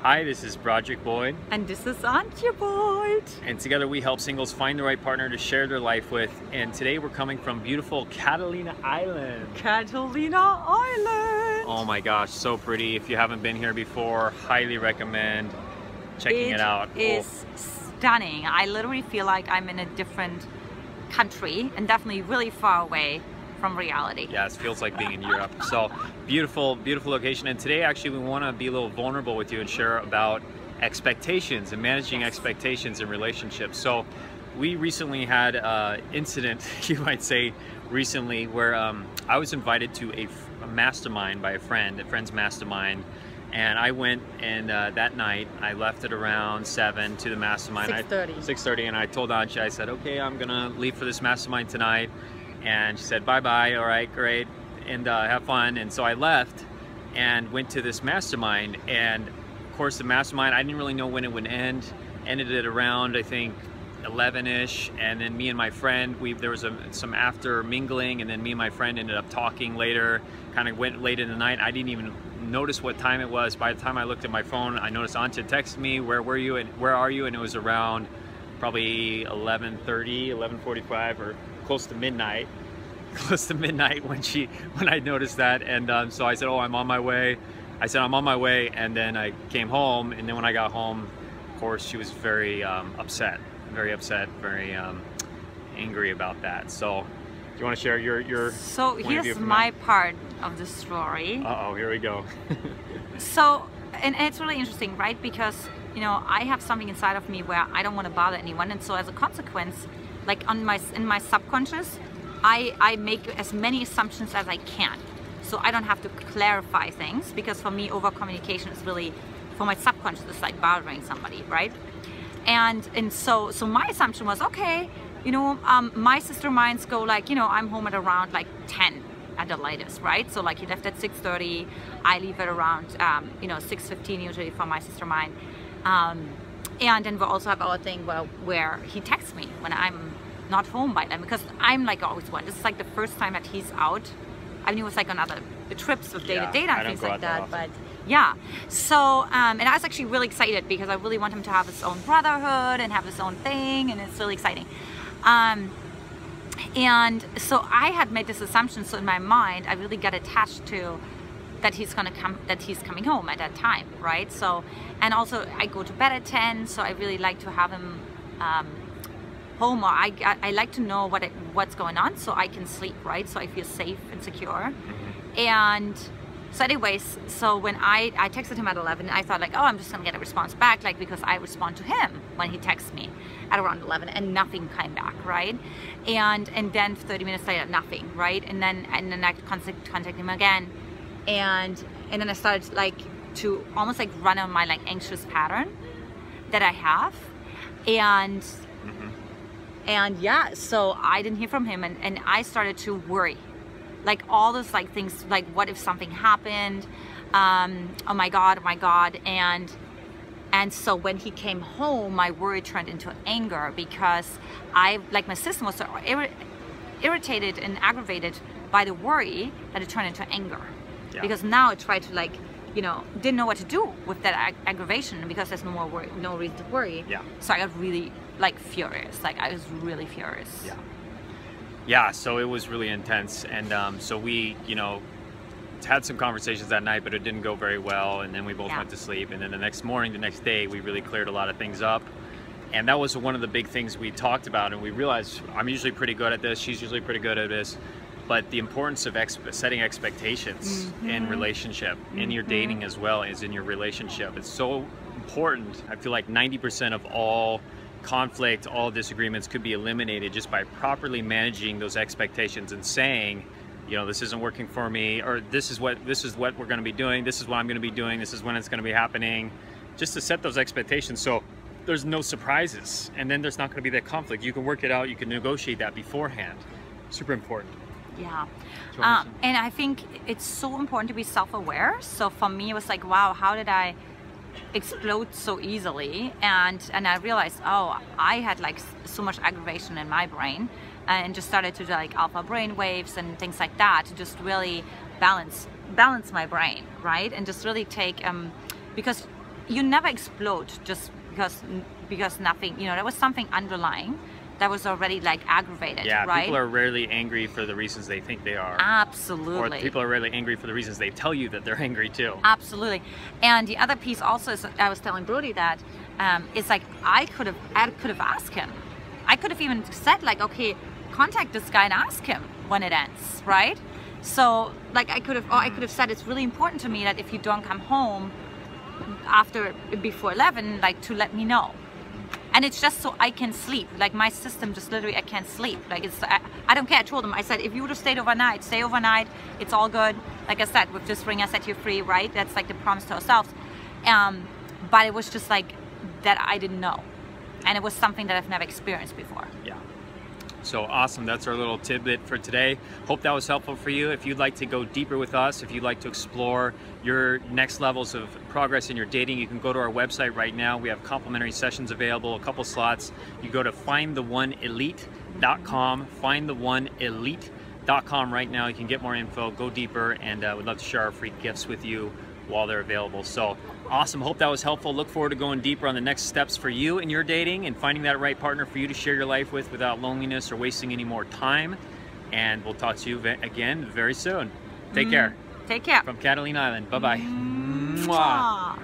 Hi, this is Broderick Boyd. And this is Antia Boyd. And together we help singles find the right partner to share their life with. And today we're coming from beautiful Catalina Island. Catalina Island. Oh my gosh, so pretty. If you haven't been here before, highly recommend checking it out. It is stunning. I literally feel like I'm in a different country and definitely really far away from reality. Yeah, it feels like being in Europe. So beautiful, beautiful location. And today actually we want to be a little vulnerable with you and share about expectations and managing expectations in relationships. So we recently had an incident, you might say, recently where I was invited to a mastermind by a friend's mastermind. And I went, and that night I left at around 7 to the mastermind. 6:30. And I told Antia, I said, okay, I'm gonna leave for this mastermind tonight. And she said, bye-bye, all right, great, and have fun. And so I left and went to this mastermind. And of course the mastermind, I didn't really know when it would end. Ended at around, I think, 11-ish. And then me and my friend, there was some after mingling, and then me and my friend ended up talking later, kind of went late in the night. I didn't even notice what time it was. By the time I looked at my phone, I noticed Antia texted me, where were you and where are you? And it was around probably 11:30, 11:45, or close to midnight when I noticed that. And so I said, oh, I'm on my way. I said, I'm on my way. And then I came home, and then when I got home, of course, she was very upset, very angry about that. So do you want to share your So here's my part of the story. Uh-oh, here we go. So, and it's really interesting, right? Because, you know, I have something inside of me where I don't want to bother anyone. And so as a consequence, like in my subconscious, I make as many assumptions as I can. So I don't have to clarify things, because for me, over communication is really, for my subconscious, it's like bothering somebody, right? And so my assumption was, okay, you know, my sister minds go like, you know, I'm home at around like 10 at the latest, right? So like he left at 6:30, I leave at around, you know, 6:15 usually for my sister mind. And then we also have our thing where he texts me when I'm not home by then, because I'm like always one. This is like the first time that he's out. I mean, it was like on other trips with David Data and things like that, but yeah. So, and I was actually really excited because I really want him to have his own brotherhood and have his own thing, and it's really exciting. And so I had made this assumption, so in my mind, I really got attached to that he's coming home at that time, right? So, and also I go to bed at 10, so I really like to have him home, or I like to know what's going on so I can sleep, right? So I feel safe and secure. Mm-hmm. And so anyways, so when I texted him at 11, I thought like, oh, I'm just gonna get a response back, like, because I respond to him when he texts me at around 11, and nothing came back, right? And then 30 minutes later, nothing, right? And then I contact him again, and then I started like to almost like run on my like anxious pattern that I have, and yeah, so I didn't hear from him, and I started to worry, like all those like things, like what if something happened, oh my god, and so when he came home, my worry turned into anger, because my system was so irritated and aggravated by the worry that it turned into anger. Yeah. Because now I tried to like, you know, didn't know what to do with that aggravation, because there's no reason to worry. Yeah. So I got really like furious. Like I was really furious. Yeah. Yeah. So it was really intense, and so we, you know, had some conversations that night, but it didn't go very well. And then we both went to sleep. And then the next day, we really cleared a lot of things up. And that was one of the big things we talked about. And we realized I'm usually pretty good at this. She's usually pretty good at this. But the importance of setting expectations in relationship, in your dating as well as in your relationship, it's so important. I feel like 90% of all conflict, all disagreements could be eliminated just by properly managing those expectations and saying, you know, this isn't working for me, or this is what we're going to be doing, this is what I'm going to be doing, this is when it's going to be happening, just to set those expectations so there's no surprises, and then there's not going to be that conflict. You can work it out, you can negotiate that beforehand. Super important. Yeah, and I think it's so important to be self-aware. So for me, it was like, wow, how did I explode so easily? And I realized, oh, I had like so much aggravation in my brain, and just started to do like alpha brain waves and things like that to just really balance my brain, right? And just really take because you never explode just because nothing, you know, there was something underlying that was already like aggravated, Yeah, right? people are rarely angry for the reasons they think they are. Absolutely. Or people are rarely angry for the reasons they tell you that they're angry too. Absolutely. And the other piece also is, I was telling Brody that, it's like I could have asked him. I could have even said like, okay, contact this guy and ask him when it ends, right? So like I could have said, it's really important to me that if you don't come home before 11, like to let me know. And it's just so I can sleep. Like my system just literally, I can't sleep. Like I don't care. I told him, I said, if you would have stayed overnight, stay overnight. It's all good. Like I said, with this ring, I set you free, right? That's like the promise to ourselves. But it was just like that I didn't know. And it was something that I've never experienced before. Yeah. So awesome. That's our little tidbit for today. Hope that was helpful for you. If you'd like to go deeper with us, if you'd like to explore your next levels of progress in your dating, you can go to our website right now. We have complimentary sessions available, a couple slots. You go to findtheoneelite.com, findtheoneelite.com right now. You can get more info, go deeper, and we'd love to share our free gifts with you while they're available. So awesome. Hope that was helpful. Look forward to going deeper on the next steps for you in your dating and finding that right partner for you to share your life with without loneliness or wasting any more time. And we'll talk to you again very soon. Take care. Take care. From Catalina Island. Bye-bye. Mwah.